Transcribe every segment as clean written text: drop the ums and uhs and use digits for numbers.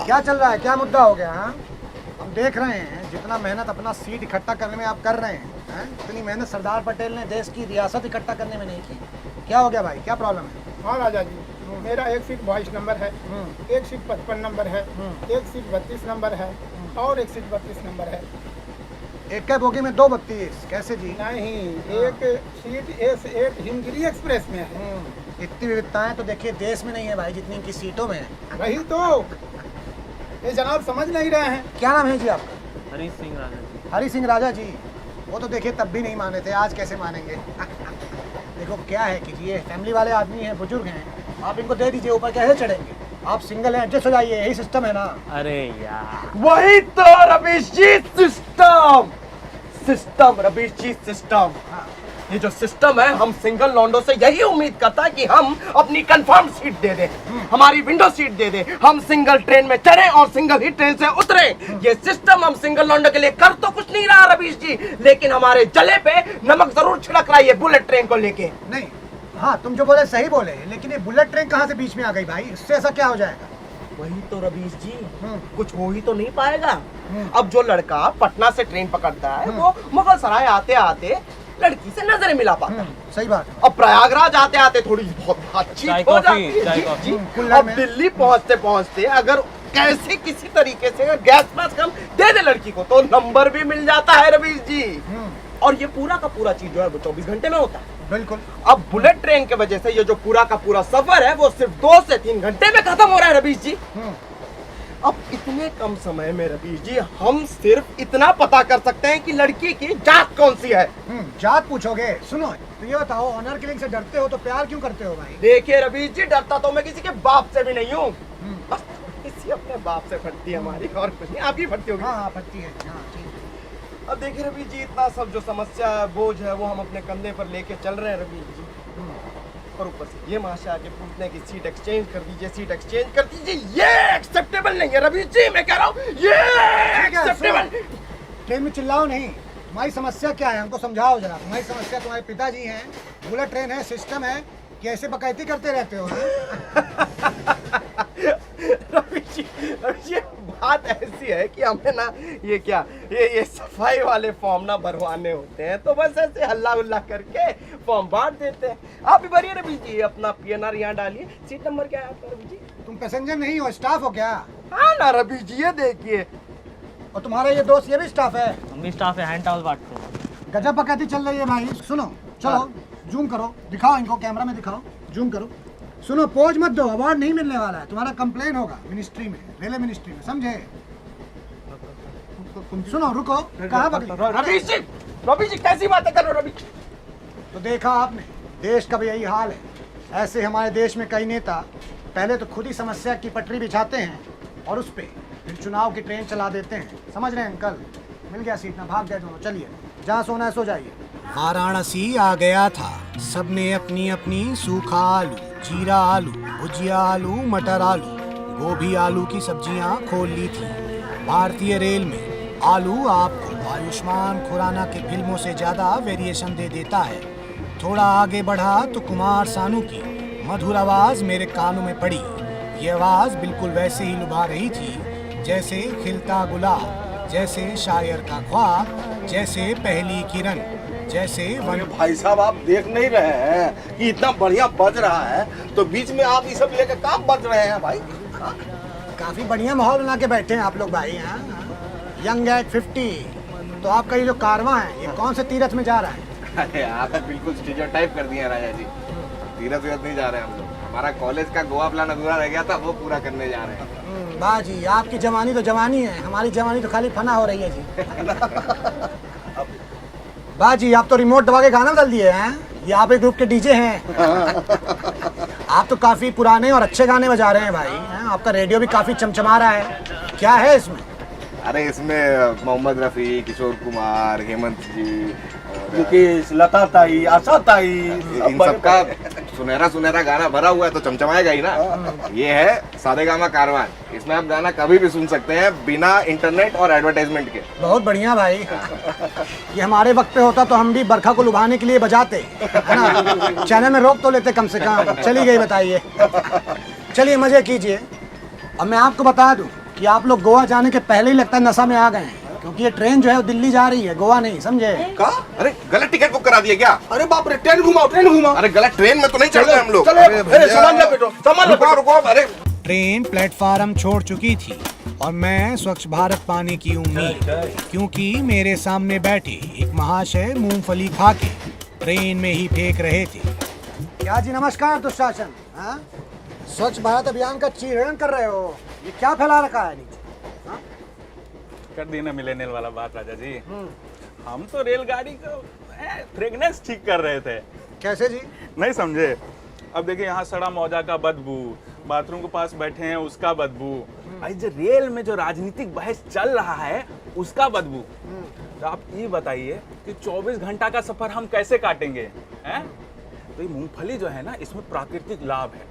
क्या चल रहा है, क्या मुद्दा हो गया? हाँ, हम देख रहे हैं जितना मेहनत अपना सीट इकट्ठा करने में आप कर रहे हैं, इतनी मेहनत सरदार पटेल ने देश की रियासत इकट्ठा करने में नहीं की। क्या हो गया भाई, क्या प्रॉब्लम है? हाँ राजा जी, मेरा एक सीट 22 नंबर है, एक सीट 55 नंबर है, एक सीट 32 नंबर है और एक सीट 32 नंबर है। एक के बोगी में 2 32 कैसे जी? नहीं, एक सीट S8 हिमगिरी एक्सप्रेस में है। इतनी विविधताएं तो देखिए देश में नहीं है भाई जितनी इनकी सीटों में है। वही तो ये जनाब समझ नहीं रहे हैं। क्या नाम है जी आपका? हरी सिंह राजा जी। हरी सिंह राजा जी, वो तो देखिए तब भी नहीं माने थे, आज कैसे मानेंगे? देखो क्या है कि ये फैमिली वाले आदमी हैं, बुजुर्ग हैं, आप इनको दे दीजिए, ऊपर कैसे चढ़ेंगे? आप सिंगल हैं, एडजस्ट हो जाइए, यही सिस्टम है ना। अरे यार, वही तो रवीश जी, सिस्टम सिस्टम रवीश जी, सिस्टम। ये जो सिस्टम है, हम सिंगल लॉन्डो से यही उम्मीद करता है कि हम अपनी कंफर्म सीट दे दें, हमारी विंडो सीट दे दें, हम सिंगल ट्रेन में चढ़े और सिंगल ही ट्रेन से उतरे। ये सिस्टम हम सिंगल लॉन्डो के लिए कर तो कुछ नहीं रहा रवीश जी, लेकिन हमारे जले पे नमक जरूर छिड़क रहा है ये बुलेट ट्रेन को लेके। नहीं, हाँ तुम जो बोले सही बोले, लेकिन ये बुलेट ट्रेन कहाँ से बीच में आ गई भाई? इससे ऐसा क्या हो जाएगा? वही तो रवीश जी, कुछ हो ही तो नहीं पाएगा। अब जो लड़का पटना से ट्रेन पकड़ता है वो मुगल सराय आते आते लड़की से नजरें मिला पाता है। सही बात। अब प्रयागराज आते आते थोड़ी बहुत बातचीत हो जाती है। अब दिल्ली पहुंचते पहुंचते अगर कैसे किसी तरीके से गैस मास्क हम दे दे लड़की को तो नंबर भी मिल जाता है रवीश जी। और ये पूरा का पूरा चीज जो है वो 24 घंटे में होता है। बिल्कुल। अब बुलेट ट्रेन की वजह से ये जो पूरा का पूरा सफर है वो सिर्फ 2 से 3 घंटे में खत्म हो रहा है रवीश जी। अब इतने कम समय में रवीश जी हम सिर्फ इतना पता कर सकते हैं कि लड़की की जात कौन सी है। जात पूछोगे? सुनो तो ये बताओ, ऑनर किलिंग से डरते हो तो प्यार क्यों करते हो भाई? देखिए रवीश जी, डरता तो मैं किसी के बाप से भी नहीं हूँ, बस किसी अपने बाप से फटती है हमारी, और कुछ नहीं। आपकी फटती होगी? हाँ फटती है। हाँ ठीक है। अब देखिए रवीश जी, इतना सब जो समस्या है, बोझ है, वो हम अपने कंधे पर लेके चल रहे हैं रवीश जी। और ऊपर से ये माशा आके पूछते हैं कि सीट एक्सचेंज कर दीजिए, सीट एक्सचेंज कर दीजिए। ये एक्सेप्टेबल नहीं है रवीश जी, मैं कह रहा हूँ ये एक्सेप्टेबल। ट्रेन में चिल्लाओ नहीं। तुम्हारी समस्या क्या है, हमको समझाओ जरा। तुम्हारी समस्या तुम्हारे पिताजी हैं, बुलेट ट्रेन है, सिस्टम है, कि ऐसे बकैती करते रहते हो? रवीश जी, बात ऐसी है कि हमें ना ये क्या ये सफाई वाले फॉर्म ना भरवाने होते हैं, तो बस ऐसे हल्ला उल्ला करके फॉर्म बांट देते हैं। आप भी भरिए रवीश जी, अपना PNR यहाँ डालिए। सीट नंबर क्या है आपका रवीश जी? तुम पैसेंजर नहीं हो, स्टाफ हो क्या? हाँ ना रवीश जी, ये देखिए। और तुम्हारा ये दोस्त ये भी स्टाफ है? हम भी स्टाफ है, हैंड टावल बांटते हैं। गजब बकैती चल रही है भाई। सुनो, चलो जूम करो, दिखाओ इनको, कैमरा में दिखाओ, जूम करो। सुनो, पोज मत दो, अवार्ड नहीं मिलने वाला है, तुम्हारा कंप्लेन होगा मिनिस्ट्री में, रेलवे मिनिस्ट्री में, समझे? सुनो, रुको, कहाँ रवीश जी कैसी बातें कर रहे हो रवीश? तो देखा आपने, देश का भी यही हाल है। ऐसे हमारे देश में कई नेता पहले तो खुद ही समस्या की पटरी बिछाते हैं और उस पे फिर चुनाव की ट्रेन चला देते हैं। समझ रहे हैं अंकल? मिल गया सीट ना, भाग गए दोनों। चलिए, जहाँ सोना है सो जाइए। वाराणसी आ गया था, सबने अपनी अपनी सूखा आलू, जीरा आलू, भुजिया आलू, मटर आलू, गोभी आलू की सब्जियां खोल ली थी। भारतीय रेल में आलू आपको आयुष्मान खुराना की फिल्मों से ज्यादा वेरिएशन दे देता है। थोड़ा आगे बढ़ा तो कुमार सानू की मधुर आवाज मेरे कानों में पड़ी। ये आवाज बिल्कुल वैसे ही लुभा रही थी जैसे खिलता गुलाब, जैसे शायर का ख्वाब, जैसे पहली किरण, जैसे भाई साहब, आप देख नहीं रहे हैं कि इतना बढ़िया बज रहा है, तो बीच में आप ये सब लेकर काम बज रहे हैं भाई? काफी बढ़िया माहौल बना के बैठे हैं आप लोग भाई। हाँ, यंग एट 50। तो आपका ये जो कारवां है, ये कौन से तीरथ में जा रहा है? अरे आप बिल्कुल स्टीरियोटाइप कर दिए राजा जी। तीरथ वीरथ नहीं जा रहे हम लोग, हमारा कॉलेज का गोवा प्लान अधूरा रह गया था, वो पूरा करने जा रहे हैं। वाह जी, आपकी जवानी तो जवानी है, हमारी जवानी तो खाली फना हो रही है जी। वाह जी, आप तो रिमोट दबा के गाना बदल दिए हैं। ये आप एक ग्रुप के डीजे हैं। आप तो काफी पुराने और अच्छे गाने बजा रहे हैं भाई। आपका रेडियो भी काफी चमचमा रहा है, क्या है इसमें? अरे इसमें मोहम्मद रफ़ी, किशोर कुमार, हेमंत जी, मुकेश, लता ताई, आशा ताई, इन सबका सुनहरा सुनहरा गाना भरा हुआ है, तो चमचमाएगा ही ना। ये है सारेगामा कारवां, इसमें आप गाना कभी भी सुन सकते हैं बिना इंटरनेट और एडवर्टाइजमेंट के। बहुत बढ़िया भाई। ये हमारे वक्त पे होता तो हम भी बरखा को लुभाने के लिए बजाते, है ना? चैनल में रोक तो लेते कम से कम। चली गई, बताइए। चलिए मजे कीजिए। अब मैं आपको बता दूं कि आप लोग गोवा जाने के पहले ही लगता है नशा में आ गए हैं, क्योंकि ये ट्रेन जो है वो दिल्ली जा रही है, गोवा नहीं, समझे? का? अरे गलत टिकट बुक करा दिया क्या? अरे बाप रे, ट्रेन घुमाओ। अरे गलत ट्रेन में तो नहीं चल रहे हम लोग। चलो, अरे सामान लो बेटो, सामान लो रुको बेटो। रुको, अरे ट्रेन प्लेटफार्म छोड़ चुकी थी और मैं स्वच्छ भारत पाने की उम्मीद, क्योंकि मेरे सामने बैठे एक महाशय मूंगफली खा के ट्रेन में ही फेंक रहे थे। क्या जी नमस्कार दुशासन, हाँ? स्वच्छ भारत अभियान का चीरण कर रहे हो, ये क्या फैला रखा है नीचे? कर दी ना मिलेनियल वाला बात राजा जी। हम तो रेलगाड़ी का फ्रेगनेंस ठीक कर रहे थे। कैसे जी? नहीं समझे? अब देखिए यहाँ सड़ा मौजा का बदबू, बाथरूम के पास बैठे हैं उसका बदबू, भाई जो रेल में जो राजनीतिक बहस चल रहा है उसका बदबू। तो आप ये बताइए कि 24 घंटा का सफर हम कैसे काटेंगे हैं? तो ये मूंगफली जो है ना, इसमें प्राकृतिक लाभ है,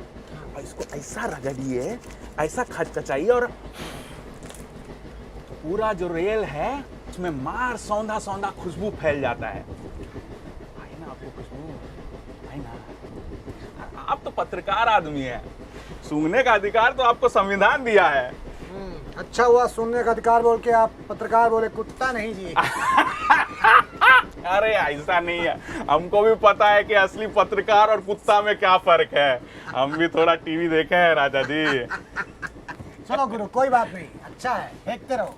और इसको ऐसा रगड़िए, ऐसा खचखचाइए, और पूरा जो रेल है उसमें मार सौंधा सौंधा खुशबू फैल जाता है। आई ना आपको खुशबू, आई ना। आप तो पत्रकार आदमी हैं, सूंघने का अधिकार तो आपको संविधान दिया है। अच्छा हुआ सुनने का अधिकार बोल के आप पत्रकार बोले, कुत्ता नहीं जी। अरे ऐसा नहीं है, हमको भी पता है कि असली पत्रकार और कुत्ता में क्या फर्क है। हम भी थोड़ा टीवी देखे हैं राजा जी। चलो गुरु, कोई बात नहीं, अच्छा है, फेंकते रहो।